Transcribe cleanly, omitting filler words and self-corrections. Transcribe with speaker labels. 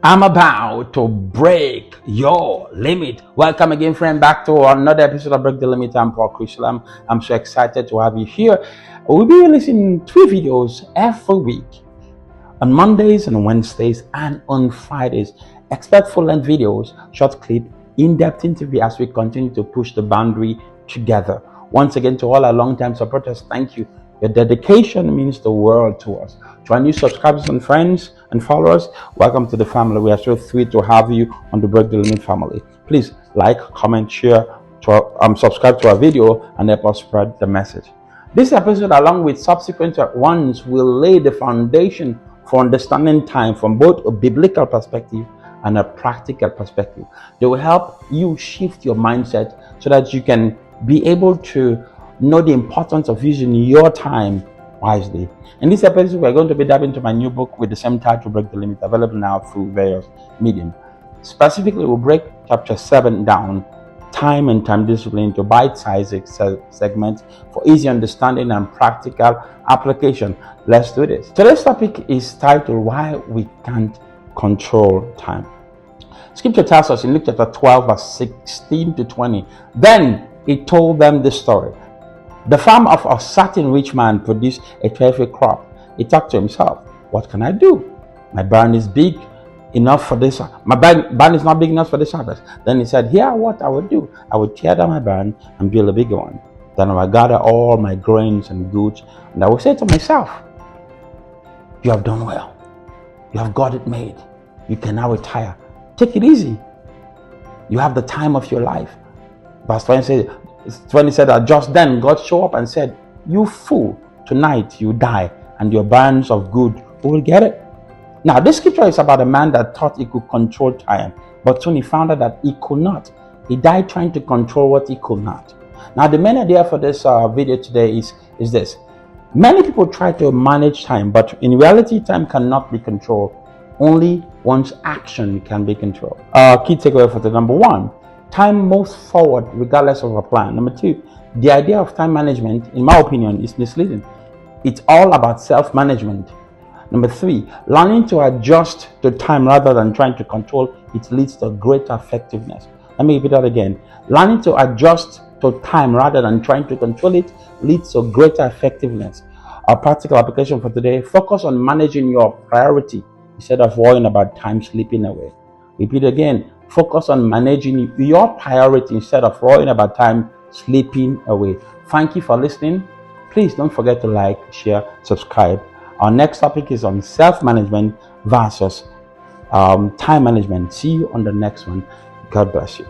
Speaker 1: I'm about to break your limit. Welcome again, friend, back to another episode of Break the Limit. I'm Chris-Salaam. I'm so excited to have you here. We'll be releasing 3 videos every week on Mondays and Wednesdays and on Fridays. Expect full-length videos, short clip, in-depth interview as we continue to push the boundary together. Once again, to all our long-time supporters, thank you. Your dedication means the world to us. To our new subscribers and friends and followers, welcome to the family. We are so thrilled to have you on the Break the Limit family. Please like, comment, share, subscribe to our video and help us spread the message. This episode, along with subsequent ones, will lay the foundation for understanding time from both a biblical perspective and a practical perspective. They will help you shift your mindset so that you can be able to know the importance of using your time wisely. In this episode, we're going to be diving into my new book with the same title, Break the Limit, available now through various mediums. Specifically, we'll break chapter 7 down, time and time discipline, into bite-sized segments for easy understanding and practical application. Let's do this. Today's topic is titled, Why We Can't Control Time. Scripture tells us in Luke chapter 12, verse 16 to 20, Then he told them this story. The farm of a certain rich man produced a terrific crop. He thought to himself, what can I do? My barn is big enough for this. My barn is not big enough for this harvest. Then he said, here what I would do. I would tear down my barn and build a bigger one. Then I would gather all my grains and goods. And I would say to myself, you have done well. You have got it made. You can now retire. Take it easy. You have the time of your life. Verse 20 said that just then God showed up and said, you fool, tonight you die and your barns of good will get it. Now this scripture is about a man that thought he could control time, but soon he found out that he could not. He died trying to control what he could not. Now the main idea for this video today is this. Many people try to manage time, but in reality time cannot be controlled. Only one's action can be controlled. Key takeaway for the number 1. Time moves forward regardless of a plan. Number 2, the idea of time management, in my opinion, is misleading. It's all about self-management. Number 3, learning to adjust to time rather than trying to control it leads to greater effectiveness. Let me repeat that again. Learning to adjust to time rather than trying to control it leads to greater effectiveness. Our practical application for today, focus on managing your priority instead of worrying about time slipping away. Repeat again. Focus on managing your priority instead of worrying about time slipping away. Thank you for listening. Please don't forget to like, share, subscribe. Our next topic is on self-management versus time management. See you on the next one. God bless you.